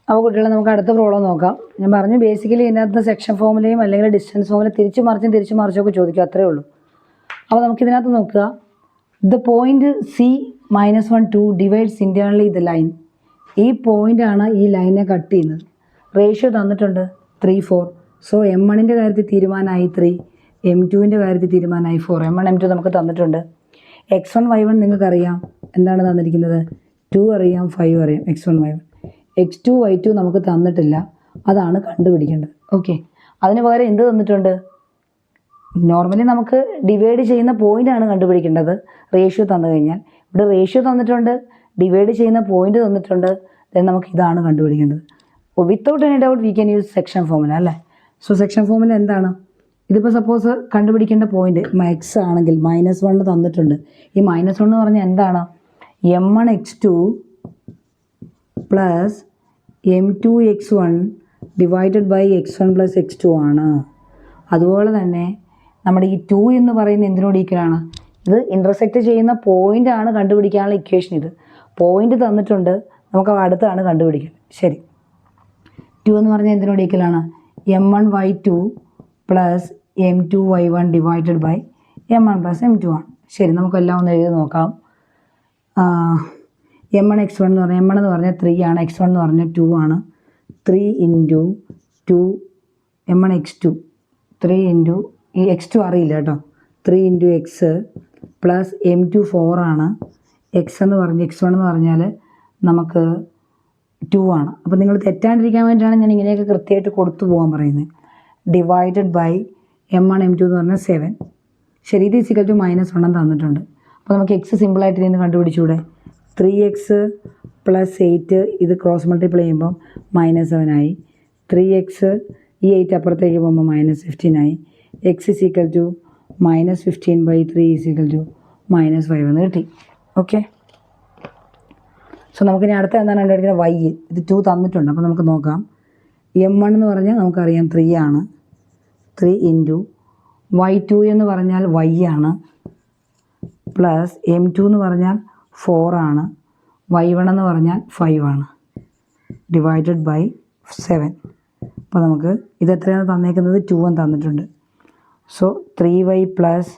അപ്പോൾ കുട്ടികളെ നമുക്ക് അടുത്ത പ്രോബ്ലം നോക്കാം. ഞാൻ പറഞ്ഞു ബേസിക്കലി ഇതിനകത്ത് സെക്ഷൻ ഫോമിലെയും അല്ലെങ്കിൽ ഡിസ്റ്റൻസ് ഫോമിൽ തിരിച്ചു മറിച്ചൊക്കെ ചോദിക്കും, അത്രേ ഉള്ളൂ. അപ്പോൾ നമുക്കിതിനകത്ത് നോക്കുക. The point C-1 divides internally the line. ഈ പോയിൻ്റാണ് ഈ ലൈനെ കട്ട് ചെയ്യുന്നത്. റേഷ്യോ തന്നിട്ടുണ്ട് 3:4. സോ M1ൻ്റെ കാര്യത്തിൽ തീരുമാനമായി 3, M2ൻ്റെ കാര്യത്തിൽ തീരുമാനമായി 4. M1 M2 നമുക്ക് തന്നിട്ടുണ്ട്. X1 Y1 നിങ്ങൾക്കറിയാം, എന്താണ് തന്നിരിക്കുന്നത്? 2 അറിയാം, 5 അറിയാം. X1 Y1. X2 Y2 നമുക്ക് തന്നിട്ടില്ല, അതാണ് കണ്ടുപിടിക്കേണ്ടത്. ഓക്കെ, അതിന് പകരം എന്ത് തന്നിട്ടുണ്ട്? നോർമലി നമുക്ക് ഡിവൈഡ് ചെയ്യുന്ന പോയിൻ്റാണ് കണ്ടുപിടിക്കേണ്ടത് റേഷ്യോ തന്നു കഴിഞ്ഞാൽ. ഇവിടെ റേഷ്യോ തന്നിട്ടുണ്ട്, ഡിവൈഡ് ചെയ്യുന്ന പോയിൻ്റ് തന്നിട്ടുണ്ട്, ദെൻ നമുക്ക് ഇതാണ് കണ്ടുപിടിക്കേണ്ടത്. Without any doubt we can use section formula അല്ലേ. സോ സെക്ഷൻ ഫോമുല എന്താണ്? ഇതിപ്പോൾ സപ്പോസ് കണ്ടുപിടിക്കേണ്ട പോയിൻ്റ് X ആണെങ്കിൽ -1 തന്നിട്ടുണ്ട്. ഈ -1 എന്ന് പറഞ്ഞാൽ എന്താണ്? M1 X2 plus M2 X1 divided by X1 plus X2 ആണ്. അതുപോലെ തന്നെ നമ്മുടെ ഈ 2 എന്ന് പറയുന്ന എന്തിനോട് ഈക്വലാണ്? ഇത് ഇൻ്റർസെക്റ്റ് ചെയ്യുന്ന പോയിൻ്റാണ് കണ്ടുപിടിക്കാനുള്ള ഇക്വേഷൻ. ഇത് പോയിൻ്റ് തന്നിട്ടുണ്ട്, നമുക്ക് അടുത്താണ് കണ്ടുപിടിക്കുന്നത്. ശരി, 2 എന്ന് പറഞ്ഞാൽ എന്തിനോട് ഈക്വലാണ്? M1 Y2 plus M2 Y1 divided by M1 plus M2 ആണ്. ശരി, നമുക്കെല്ലാം ഒന്ന് എഴുതി നോക്കാം. M1 X1 എന്ന് പറഞ്ഞാൽ M1 എന്ന് പറഞ്ഞാൽ 3 ആണ്, X1 എന്ന് പറഞ്ഞാൽ 2 ആണ്. 3 ഇൻറ്റു 2 M1 X2 3 ഇൻറ്റു ഈ X2 അറിയില്ല കേട്ടോ. 3 ഇൻറ്റു X പ്ലസ് M2 4 ആണ്. X1 എന്ന് പറഞ്ഞാൽ നമുക്ക് 2 ആണ്. അപ്പോൾ നിങ്ങൾ തെറ്റാണ്ടിരിക്കാൻ വേണ്ടിയിട്ടാണ് ഞാൻ ഇങ്ങനെയൊക്കെ കൃത്യമായിട്ട് കൊടുത്തു പോകാൻ പറയുന്നത്. ഡിവൈഡഡ് ബൈ M1 M2 എന്ന് പറഞ്ഞാൽ 7. ശരി, ഇത് ഈക്വൽ ടു -1 തന്നിട്ടുണ്ട്. അപ്പോൾ നമുക്ക് X സിമ്പിളായിട്ട് ഇതിന് കണ്ടുപിടിച്ചൂടെ? 3X പ്ലസ് 8 ഇത് ക്രോസ് മൾട്ടിപ്ലൈ ചെയ്യുമ്പം -7 ആയി. 3X ഈ 8 അപ്പുറത്തേക്ക് പോകുമ്പോൾ -15 ആയി. X is equal to -15 by 3 is equal to -5 എന്ന് കിട്ടി. ഓക്കെ, സോ നമുക്കിനി അടുത്ത എന്താണ് കണ്ടുപിടിക്കുന്നത്? Y. ഇത് 2 തന്നിട്ടുണ്ട്, അപ്പോൾ നമുക്ക് നോക്കാം. M1 എന്ന് പറഞ്ഞാൽ നമുക്കറിയാം 3 ആണ്. 3 ഇൻറ്റു Y2 എന്ന് പറഞ്ഞാൽ Y ആണ്, പ്ലസ് M2 എന്ന് പറഞ്ഞാൽ 4 ആണ്, Y1 എന്ന് പറഞ്ഞാൽ 5 ആണ്, ഡിവൈഡഡ് ബൈ 7. അപ്പോൾ നമുക്ക് ഇത് എത്രയാണ് തന്നേക്കുന്നത്? 2 എന്ന് തന്നിട്ടുണ്ട്. So 3y plus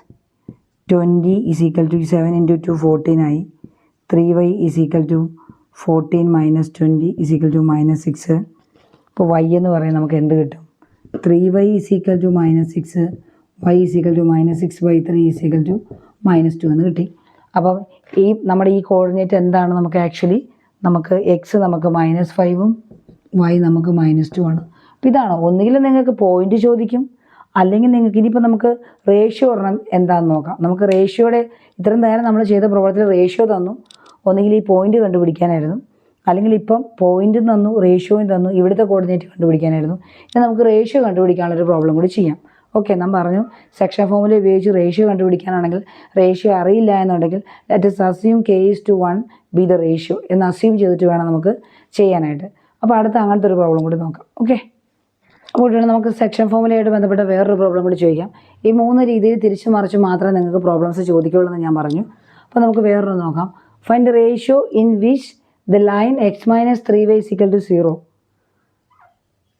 20 is equal to 7 into 2 14 ആയി. 3y is equal to 14 minus 20 is equal to -6. അപ്പോൾ y എന്ന് പറയുന്നത് നമുക്ക് എന്ത് കിട്ടും? 3y is equal to -6, y is equal to -6 by 3 is equal to -2 എന്ന് കിട്ടി. അപ്പം ഈ നമ്മുടെ ഈ കോർഡിനേറ്റ് എന്താണ്? നമുക്ക് ആക്ച്വലി നമുക്ക് x നമുക്ക് -5ഉം y നമുക്ക് -2 ആണ്. അപ്പോൾ ഇതാണ്. ഒന്നുകിൽ നിങ്ങൾക്ക് പോയിൻ്റ് ചോദിക്കും, അല്ലെങ്കിൽ നിങ്ങൾക്ക് ഇനിയിപ്പോൾ നമുക്ക് റേഷ്യോ ഒരെണ്ണം എന്താണെന്ന് നോക്കാം. നമുക്ക് റേഷ്യോയുടെ ഇത്രയും നേരം നമ്മൾ ചെയ്ത പ്രവർത്തനത്തിൽ റേഷ്യോ തന്നു. ഒന്നുകിൽ ഈ പോയിൻ്റ് കണ്ടുപിടിക്കാനായിരുന്നു, അല്ലെങ്കിൽ ഇപ്പം പോയിൻറ്റും തന്നു, റേഷ്യോയും തന്നു, ഇവിടുത്തെ കോർഡിനേറ്റ് കണ്ടുപിടിക്കാനായിരുന്നു. ഇനി നമുക്ക് റേഷ്യോ കണ്ടുപിടിക്കാനുള്ളൊരു പ്രോബ്ലം കൂടി ചെയ്യാം. ഓക്കെ, നാം പറഞ്ഞു സെക്ഷൻ ഫോമിൽ ഉപയോഗിച്ച് റേഷ്യോ കണ്ടുപിടിക്കാനാണെങ്കിൽ റേഷ്യോ അറിയില്ല എന്നുണ്ടെങ്കിൽ let us assume K:1 B the ratio എന്ന് അസ്യൂം ചെയ്തിട്ട് വേണം നമുക്ക് ചെയ്യാനായിട്ട്. അപ്പോൾ അടുത്ത അങ്ങനത്തെ ഒരു പ്രോബ്ലം കൂടി നോക്കാം. ഓക്കെ, അപ്പോൾ നമുക്ക് സെക്ഷൻ ഫോമുലയായിട്ട് ബന്ധപ്പെട്ട വേറൊരു പ്രോബ്ലം കൂടി ചോദിക്കാം. ഈ 3 രീതിയിൽ തിരിച്ചു മറിച്ച് മാത്രമേ നിങ്ങൾക്ക് പ്രോബ്ലംസ് ചോദിക്കുകയുള്ളൂ എന്ന് ഞാൻ പറഞ്ഞു. അപ്പോൾ നമുക്ക് വേറൊരു നോക്കാം. Find ratio in which the line x-3y = 0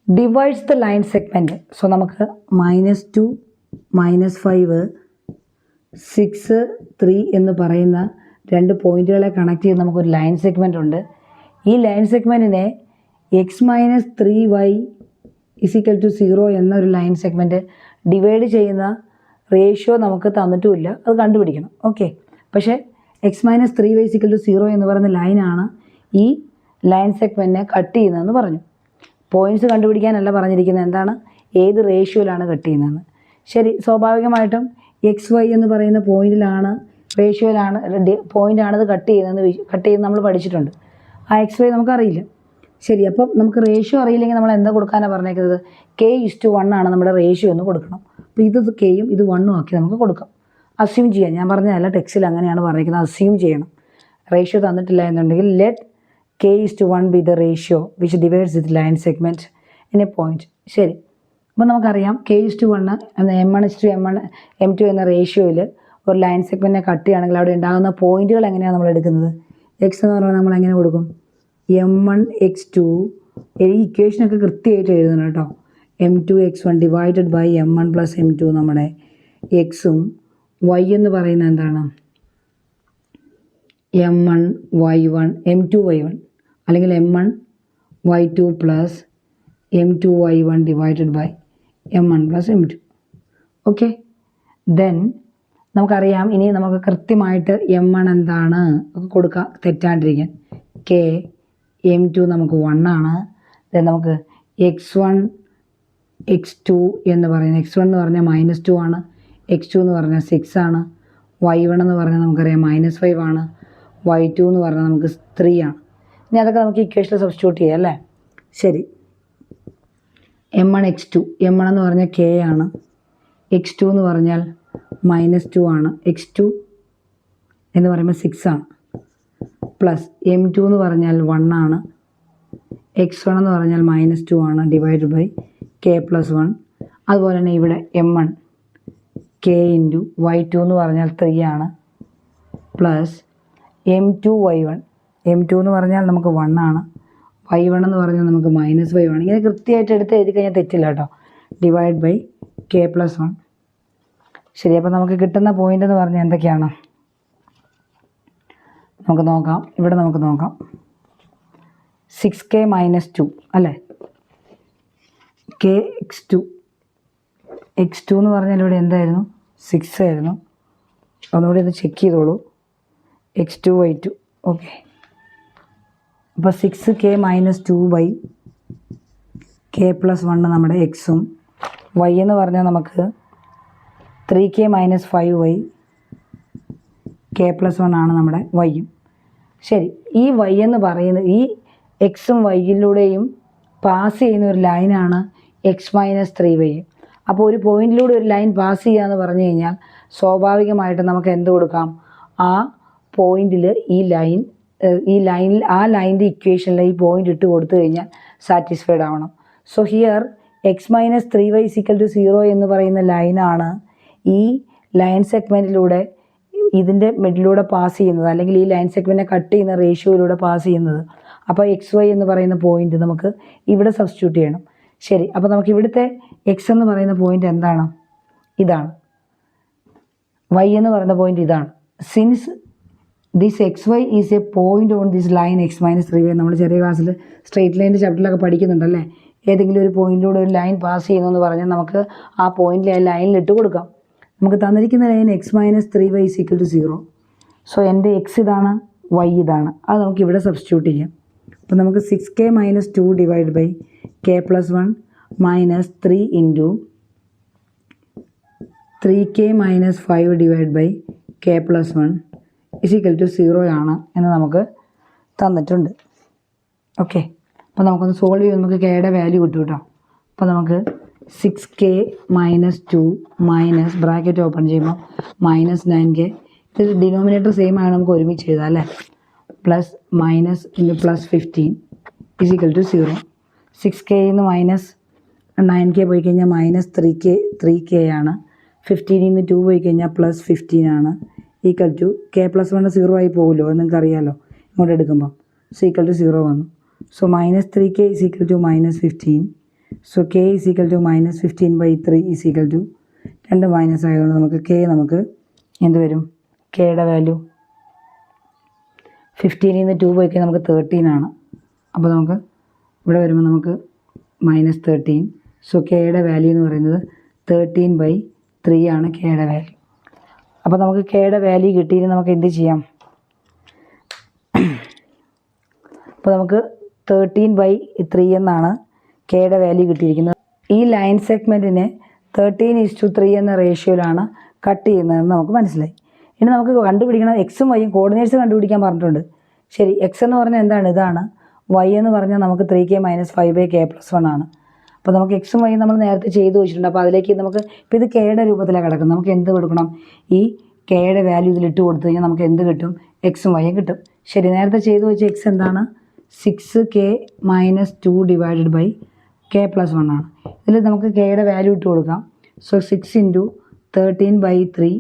divides the line segment. So നമുക്ക് -2 -5 6 3 എന്ന് പറയുന്ന 2 പോയിൻറ്റുകളെ കണക്ട് ചെയ്ത് നമുക്കൊരു ലൈൻ സെഗ്മെൻ്റ് ഉണ്ട്. ഈ ലൈൻ സെഗ്മെൻറ്റിനെ x-3y = 0 എന്നൊരു ലൈൻ സെഗ്മെൻറ്റ് ഡിവൈഡ് ചെയ്യുന്ന റേഷ്യോ നമുക്ക് തന്നിട്ടുമില്ല, അത് കണ്ടുപിടിക്കണം. ഓക്കെ, പക്ഷേ x-3y = 0 എന്ന് പറയുന്ന ലൈനാണ് ഈ ലൈൻ സെഗ്മെൻറ്റിനെ കട്ട് ചെയ്യുന്നതെന്ന് പറഞ്ഞു. പോയിൻറ്റ്സ് കണ്ടുപിടിക്കാനല്ല പറഞ്ഞിരിക്കുന്നത്, എന്താണ് ഏത് റേഷ്യോയിലാണ് കട്ട് ചെയ്യുന്നതെന്ന്. ശരി, സ്വാഭാവികമായിട്ടും XY എന്ന് പറയുന്ന പോയിൻറ്റിലാണ് റേഷ്യോയിലാണ് പോയിൻ്റാണത് കട്ട് ചെയ്യുന്നത് നമ്മൾ പഠിച്ചിട്ടുണ്ട്. ആ XY നമുക്കറിയില്ല. ശരി, അപ്പം നമുക്ക് റേഷ്യോ അറിയില്ലെങ്കിൽ നമ്മൾ എന്താ കൊടുക്കാനാണ് പറഞ്ഞേക്കുന്നത്? K:1 ആണ് നമ്മുടെ റേഷ്യോ എന്ന് കൊടുക്കണം. അപ്പോൾ ഇത് Kയും ഇത് 1ഉം ആക്കി നമുക്ക് കൊടുക്കാം. അസ്യൂം ചെയ്യാം. ഞാൻ പറഞ്ഞതല്ല, ടെക്സ്റ്റിൽ അങ്ങനെയാണ് പറഞ്ഞിരിക്കുന്നത്, അസ്യൂം ചെയ്യണം. റേഷ്യോ തന്നിട്ടില്ല എന്നുണ്ടെങ്കിൽ let K:1 B the ratio which divides with line segment in A point. ശരി, അപ്പോൾ നമുക്കറിയാം K:1 M1 M2 എന്ന റേഷ്യോയിൽ ഒരു ലൈൻ സെഗ്മെൻറ്റിനെ കട്ട് ചെയ്യുകയാണെങ്കിൽ അവിടെ ഉണ്ടാകുന്ന പോയിൻറ്റുകൾ എങ്ങനെയാണ് നമ്മൾ എടുക്കുന്നത്? X എന്ന് പറഞ്ഞാൽ നമ്മൾ എങ്ങനെ കൊടുക്കും? M1 X2 ഈ ഇക്വേഷനൊക്കെ കൃത്യമായിട്ട് എഴുതണം കേട്ടോ. m2x1 divided by m1 plus m2 നമ്മുടെ എക്സും y എന്ന് പറയുന്നത് എന്താണ് m1 y1 m2 y1 അല്ലെങ്കിൽ m1 y2 plus m2 y1 divided by m1 plus m2. Okay, then നമുക്കറിയാം ഇനി നമുക്ക് കൃത്യമായിട്ട് m1 എന്താണ് ഒക്കെ കൊടുക്കുക തെറ്റാണ്ടിരിക്കാൻ. k m2 നമുക്ക് 1 ആണ്. ദെൻ നമുക്ക് x1 x2 എന്ന് പറയുന്നത് x1 എന്ന് പറഞ്ഞാൽ -2 ആണ്, x2 എന്ന് പറഞ്ഞാൽ 6 ആണ്, y1 എന്ന് പറഞ്ഞാൽ നമുക്കറിയാം -5 ആണ്, y2 എന്ന് പറഞ്ഞാൽ നമുക്ക് 3 ആണ്. ഇനി അതൊക്കെ നമുക്ക് ഇക്വേഷനിൽ സബ്സ്റ്റിറ്റ്യൂട്ട് ചെയ്യാം അല്ലേ. ശരി, m1 x2 m1 എന്ന് പറഞ്ഞാൽ k ആണ്, x2 എന്ന് പറഞ്ഞാൽ -2 ആണ്, x2 എന്ന് പറയുമ്പോൾ 6 ആണ്, പ്ലസ് m2 എന്ന് പറഞ്ഞാൽ 1 ആണ്, x1 എന്ന് പറഞ്ഞാൽ -2 ആണ്, ഡിവൈഡ് ബൈ k പ്ലസ് 1. അതുപോലെ തന്നെ ഇവിടെ m1 k ഇൻറ്റു y2 എന്ന് പറഞ്ഞാൽ 3 ആണ്, പ്ലസ് m2 y1 m2 എന്ന് പറഞ്ഞാൽ നമുക്ക് 1 ആണ്, y1 എന്ന് പറഞ്ഞാൽ നമുക്ക് -5 ആണ്. ഇങ്ങനെ കൃത്യമായിട്ട് എടുത്ത് എഴുതി കഴിഞ്ഞാൽ തെറ്റില്ല കേട്ടോ. Divide by k plus 1. ശരി, അപ്പോൾ നമുക്ക് കിട്ടുന്ന പോയിൻ്റ് എന്ന് പറഞ്ഞാൽ എന്തൊക്കെയാണ് നമുക്ക് നോക്കാം. ഇവിടെ നമുക്ക് നോക്കാം 6k - 2 അല്ലേ, k x2 എന്ന് പറഞ്ഞാൽ ഇവിടെ എന്തായിരുന്നു 6 ആയിരുന്നു. ഒന്നുകൂടി ഒന്ന് ചെക്ക് ചെയ്തോളൂ. x2 y2. ഓക്കെ, അപ്പോൾ 6k - 2 ബൈ k പ്ലസ് 1 നമ്മുടെ എക്സും, y എന്ന് പറഞ്ഞാൽ നമുക്ക് 3k - 5 ബൈ k പ്ലസ് 1 ആണ് നമ്മുടെ വൈയും. ശരി, ഈ y എന്ന് പറയുന്നത് ഈ എക്സും വൈയിലൂടെയും പാസ് ചെയ്യുന്ന ഒരു ലൈനാണ് x - 3y. അപ്പോൾ ഒരു പോയിന്റിലൂടെ ഒരു ലൈൻ പാസ് ചെയ്യുക എന്ന് പറഞ്ഞു കഴിഞ്ഞാൽ സ്വാഭാവികമായിട്ട് നമുക്ക് എന്ത് കൊടുക്കാം, ആ പോയിന്റിൽ ഈ ലൈനിൽ ആ ലൈനിൻ്റെ ഇക്വേഷനിൽ ഈ പോയിന്റ് ഇട്ട് കൊടുത്തു കഴിഞ്ഞാൽ സാറ്റിസ്ഫൈഡ് ആവണം. സോ ഹിയർ x - 3y = 0 എന്ന് പറയുന്ന ലൈനാണ് ഈ ലൈൻ സെഗ്മെൻറ്റിലൂടെ ഇതിൻ്റെ മിഡിലൂടെ പാസ് ചെയ്യുന്നത്, അല്ലെങ്കിൽ ഈ ലൈൻ സെഗ്മെൻറ്റിനെ കട്ട് ചെയ്യുന്ന റേഷ്യോയിലൂടെ പാസ് ചെയ്യുന്നത്. അപ്പോൾ XY എന്ന് പറയുന്ന പോയിന്റ് നമുക്ക് ഇവിടെ സബ്സ്റ്റിറ്റ്യൂട്ട് ചെയ്യണം. ശരി, അപ്പോൾ നമുക്ക് ഇവിടുത്തെ x എന്ന് പറയുന്ന പോയിന്റ് എന്താണ്, ഇതാണ്. y എന്ന് പറയുന്ന പോയിന്റ് ഇതാണ്. Since this XY is A point on this line x - 3y, നമ്മൾ ചെറിയ ക്ലാസ്സിൽ സ്ട്രെയിറ്റ് ലൈൻ്റെ ചാപ്റ്ററിലൊക്കെ പഠിക്കുന്നുണ്ടല്ലേ. ഏതെങ്കിലും ഒരു പോയിന്റിലൂടെ ഒരു ലൈൻ പാസ് ചെയ്യുന്നു എന്ന് പറഞ്ഞാൽ നമുക്ക് ആ പോയിന്റിൽ ആ ലൈനിൽ ഇട്ട് കൊടുക്കാം. നമുക്ക് തന്നിരിക്കുന്ന ലൈൻ x - 3y = 0. സോ എൻ്റെ x ഇതാണ്, y ഇതാണ്. അത് നമുക്ക് ഇവിടെ സബ്സ്റ്റിറ്റ്യൂട്ട് ചെയ്യാം. അപ്പോൾ നമുക്ക് 6k - 2 divide by k plus 1 minus 3 into 3k - 5 divide by k plus 1 = 0 ആണ് എന്ന് നമുക്ക് തന്നിട്ടുണ്ട്. ഓക്കെ, അപ്പോൾ നമുക്കൊന്ന് സോൾവ് ചെയ്ത് നമുക്ക് കെയുടെ വാല്യൂ കിട്ടും കേട്ടോ. അപ്പോൾ നമുക്ക് 6k - 2 മൈനസ് ബ്രാക്കറ്റ് ഓപ്പൺ ചെയ്യുമ്പോൾ -9k, ഇത് ഡിനോമിനേറ്റർ സെയിം ആണ്, നമുക്ക് ഒരുമിച്ച് എഴുതാം അല്ലേ, plus minus into plus 15 = 0. 6k നിന്ന് -9k പോയി കഴിഞ്ഞാൽ -3k ആണ്, 15 നിന്ന് 2 പോയി കഴിഞ്ഞാൽ +15 ആണ്, = k പ്ലസ് 1 0 ആയി പോകുമല്ലോ, അത് നിങ്ങൾക്ക് അറിയാമല്ലോ ഇങ്ങോട്ട് എടുക്കുമ്പോൾ. സോ = 0 വന്നു. So -3k = -15. So k = -15/3 = 2 minus ആയതുകൊണ്ട് നമുക്ക് k നമുക്ക് എന്ത് വരും, kയുടെ വാല്യൂ 15 നിന്ന് 2 പോയി കഴിഞ്ഞാൽ നമുക്ക് 13 ആണ്. അപ്പോൾ നമുക്ക് ഇവിടെ വരുമ്പോൾ നമുക്ക് -13. സോ kയുടെ വാല്യൂ എന്ന് പറയുന്നത് 13/3 ആണ് kയുടെ വാല്യൂ. അപ്പോൾ നമുക്ക് kയുടെ വാല്യൂ കിട്ടിയിട്ട് നമുക്ക് എന്ത് ചെയ്യാം, അപ്പോൾ നമുക്ക് 13/3 എന്നാണ് kയുടെ വാല്യൂ കിട്ടിയിരിക്കുന്നത്. ഈ ലൈൻ സെഗ്മെൻറ്റിനെ 13:3 എന്ന റേഷ്യോയിലാണ് കട്ട് ചെയ്യുന്നതെന്ന് നമുക്ക് മനസ്സിലായി. ഇനി നമുക്ക് കണ്ടുപിടിക്കണം എക്സും വൈയും കോർഡിനേറ്റ്സ് കണ്ടുപിടിക്കാൻ പറഞ്ഞിട്ടുണ്ട്. ശരി, എക്സ് എന്ന് പറഞ്ഞാൽ എന്താണ്, ഇതാണ്. വൈ എന്ന് പറഞ്ഞാൽ നമുക്ക് 3k - 5/k പ്ലസ് 1 ആണ്. അപ്പോൾ നമുക്ക് എക്സും വൈയും നമ്മൾ നേരത്തെ ചെയ്ത് വെച്ചിട്ടുണ്ട്. അപ്പോൾ അതിലേക്ക് നമുക്ക് ഇപ്പോൾ ഇത് kയുടെ രൂപത്തിലാണ് കിടക്കുന്നത്. നമുക്ക് എന്ത് കൊടുക്കണം, ഈ kയുടെ വാല്യൂ ഇതിലിട്ട് കൊടുത്തു കഴിഞ്ഞാൽ നമുക്ക് എന്ത് കിട്ടും, എക്സും വൈയും കിട്ടും. ശരി, നേരത്തെ ചെയ്ത് വെച്ച എക്സ് എന്താണ്, 6k - 2 divided by k plus 1 ആണ്. ഇതിൽ നമുക്ക് kയുടെ വാല്യൂ ഇട്ട് കൊടുക്കാം. So 6 into 13/3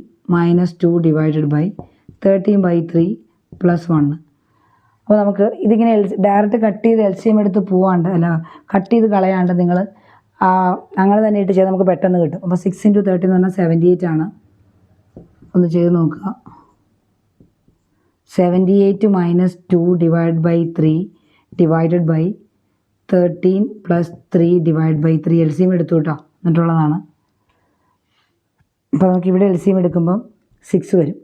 - 2 divided by 13/3 plus 1. അപ്പോൾ നമുക്ക് ഇതിങ്ങനെ ഡയറക്റ്റ് കട്ട് ചെയ്ത് LCM എടുത്ത് പോവാണ്ട് അല്ല കട്ട് ചെയ്ത് കളയാണ്ട് നിങ്ങൾ അങ്ങനെ തന്നെ ഇട്ട് ചെയ്താൽ നമുക്ക് പെട്ടെന്ന് കിട്ടും. അപ്പോൾ 6 × 30 എന്ന് പറഞ്ഞാൽ 78 ആണ്. ഒന്ന് ചെയ്ത് നോക്കുക. 78 - 2 / 3 ഡിവൈഡഡ് ബൈ 13 + 3 / 3 LCM എടുത്തു കേട്ടോ, എന്നിട്ടുള്ളതാണ്. അപ്പോൾ നമുക്ക് ഇവിടെ LCM എടുക്കുമ്പം 6 വരും.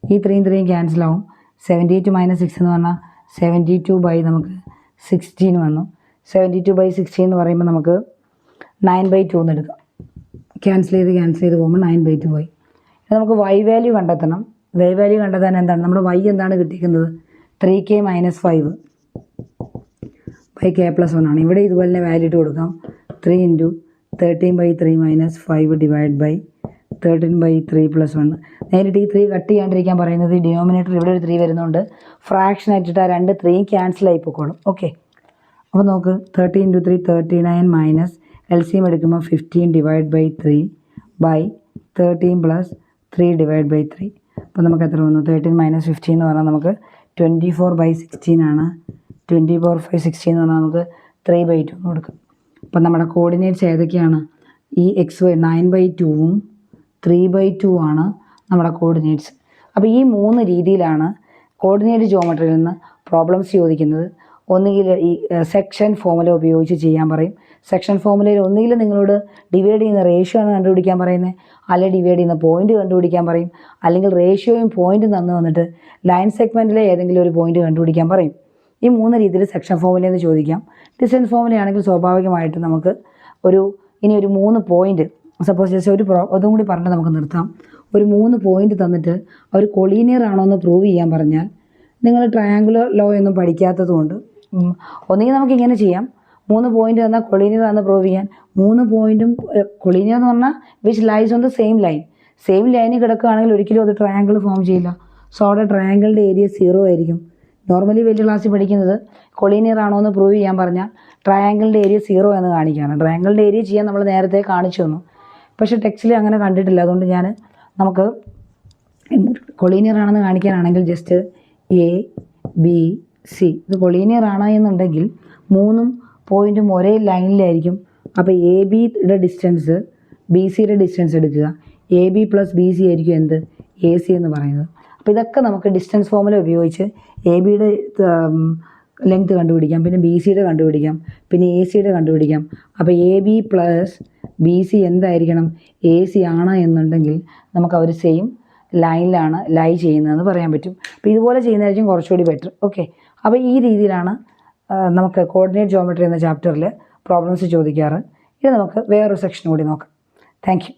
ഈ 3 ക്യാൻസലാവും. 78 - 6 എന്ന് പറഞ്ഞാൽ 72 നമുക്ക് 16 വന്നു. 72 / 16 എന്ന് പറയുമ്പോൾ നമുക്ക് 9/2 എന്ന് എടുക്കാം. ക്യാൻസൽ ചെയ്ത് പോകുമ്പോൾ 9/2 ആയി. നമുക്ക് y വാല്യൂ കണ്ടെത്തണം. y വാല്യൂ കണ്ടെത്താൻ എന്താണ് നമ്മുടെ y എന്താണ് കിട്ടിയിരിക്കുന്നത്? 3k - 5 k + 1 ആണ്. ഇവിടെ ഇതുപോലെ തന്നെ വാല്യൂ ഇട്ട് കൊടുക്കാം. 3 × 13/3 - 5 / 13/3 + 1. നേരിട്ട് ഈ 3 കട്ട് ചെയ്യാണ്ടിരിക്കാൻ പറയുന്നത് ഡിനോമിനേറ്റർ ഇവിടെ ഒരു 3 വരുന്നുണ്ട്. ഫ്രാക്ഷൻ ആയിട്ടിട്ട് ആ 2 3 ക്യാൻസൽ ആയി പോയിക്കോളും. ഓക്കെ, അപ്പോൾ നമുക്ക് 30 × 3 39 മൈനസ് LCM എടുക്കുമ്പോൾ 15 / 3 / 13 + 3 / 3. അപ്പോൾ നമുക്ക് എത്ര വന്നു? 13 - 15 എന്ന് പറഞ്ഞാൽ നമുക്ക് 24/16 ആണ്. 24/16 എന്ന് പറഞ്ഞാൽ നമുക്ക് 3/2 എന്ന് കൊടുക്കും. അപ്പം നമ്മുടെ കോർഡിനേറ്റ്സ് ഏതൊക്കെയാണ്? ഈ XY 9/2 3/2 ആണ് നമ്മുടെ കോർഡിനേറ്റ്സ്. അപ്പോൾ ഈ 3 രീതിയിലാണ് കോർഡിനേറ്റ് ജോമെട്രിയിൽ നിന്ന് പ്രോബ്ലംസ് ചോദിക്കുന്നത്. ഒന്നുകിൽ ഈ സെക്ഷൻ ഫോമുല ഉപയോഗിച്ച് ചെയ്യാൻ പറയും. സെക്ഷൻ ഫോമുലയിൽ ഒന്നുകിൽ നിങ്ങളോട് ഡിവൈഡ് ചെയ്യുന്ന റേഷ്യോ ആണ് കണ്ടുപിടിക്കാൻ പറയുന്നത്, അല്ലെങ്കിൽ ഡിവൈഡ് ചെയ്യുന്ന പോയിന്റ് കണ്ടുപിടിക്കാൻ പറയും, അല്ലെങ്കിൽ റേഷ്യോയും പോയിന്റും തന്നു വന്നിട്ട് ലൈൻ സെഗ്മെൻറ്റിലെ ഏതെങ്കിലും ഒരു പോയിന്റ് കണ്ടുപിടിക്കാൻ പറയും. ഈ 3 രീതിയിൽ സെക്ഷൻ ഫോമുലയിൽ നിന്ന് ചോദിക്കാം. ഡിസ്റ്റൻസ് ഫോമുലയാണെങ്കിൽ സ്വാഭാവികമായിട്ട് നമുക്ക് ഒരു 3 പോയിന്റ് സപ്പോസ് ജസ്റ്റ് അതും കൂടി പറഞ്ഞിട്ട് നമുക്ക് നിർത്താം. ഒരു 3 പോയിന്റ് തന്നിട്ട് അവർ കൊളീനിയർ ആണോ എന്ന് പ്രൂവ് ചെയ്യാൻ പറഞ്ഞാൽ, നിങ്ങൾ ട്രയാങ്കുലർ ലോ ഒന്നും പഠിക്കാത്തത് കൊണ്ട് ഒന്നുകിൽ നമുക്ക് ഇങ്ങനെ ചെയ്യാം. 3 പോയിന്റ് തന്നാൽ കൊളീനിയർ ആണെന്ന് പ്രൂവ് ചെയ്യാൻ 3 പോയിന്റും കൊളീനിയർ എന്ന് പറഞ്ഞാൽ which lies on the same ലൈനിൽ കിടക്കുകയാണെങ്കിൽ ഒരിക്കലും അത് ട്രയാങ്കിൾ ഫോം ചെയ്യില്ല. സോ അവിടെ ട്രയാങ്കിളിൻ്റെ ഏരിയ 0 ആയിരിക്കും. നോർമലി വലിയ ക്ലാസ്സിൽ പഠിക്കുന്നത് കൊളീനിയർ ആണോ എന്ന് പ്രൂവ് ചെയ്യാൻ പറഞ്ഞാൽ ട്രയാങ്കിളിൻ്റെ ഏരിയ 0 എന്ന് കാണിക്കുകയാണ്. ട്രയാങ്കിളിൻ്റെ ഏരിയ ചെയ്യാൻ നമ്മൾ നേരത്തെ കാണിച്ചു തന്നു, പക്ഷേ ടെക്സ്റ്റിൽ അങ്ങനെ കണ്ടിട്ടില്ല. അതുകൊണ്ട് നമുക്ക് കൊളീനിയർ ആണെന്ന് കാണിക്കാനാണെങ്കിൽ ജസ്റ്റ് ABC ഇത് കൊളീനിയർ ആണ് എന്നുണ്ടെങ്കിൽ 3 പോയിൻറ്റും ഒരേ ലൈനിലായിരിക്കും. അപ്പോൾ ABയുടെ ഡിസ്റ്റൻസ് BCയുടെ ഡിസ്റ്റൻസ് എടുക്കുക. AB + BC ആയിരിക്കും എന്ത്? AC എന്ന് പറയുന്നത്. അപ്പോൾ ഇതൊക്കെ നമുക്ക് ഡിസ്റ്റൻസ് ഫോമുല ഉപയോഗിച്ച് ABയുടെ ലെങ്ത് കണ്ടുപിടിക്കാം, പിന്നെ BCയുടെ കണ്ടുപിടിക്കാം, പിന്നെ ACയുടെ കണ്ടുപിടിക്കാം. അപ്പോൾ AB + BC എന്തായിരിക്കണം? AC ആണ് എന്നുണ്ടെങ്കിൽ നമുക്ക് അവർ സെയിം ലൈനിലാണ് ലൈ ചെയ്യുന്നതെന്ന് പറയാൻ പറ്റും. അപ്പോൾ ഇതുപോലെ ചെയ്യുന്നതായിരിക്കും കുറച്ചുകൂടി ബെറ്റർ. ഓക്കെ, അപ്പോൾ ഈ രീതിയിലാണ് നമുക്ക് കോർഡിനേറ്റ് ജോമെട്രി എന്ന ചാപ്റ്ററിൽ പ്രോബ്ലംസ് ചോദിക്കാറ്. ഇത് നമുക്ക് വേറൊരു സെക്ഷൻ കൂടി നോക്കാം. Thank you.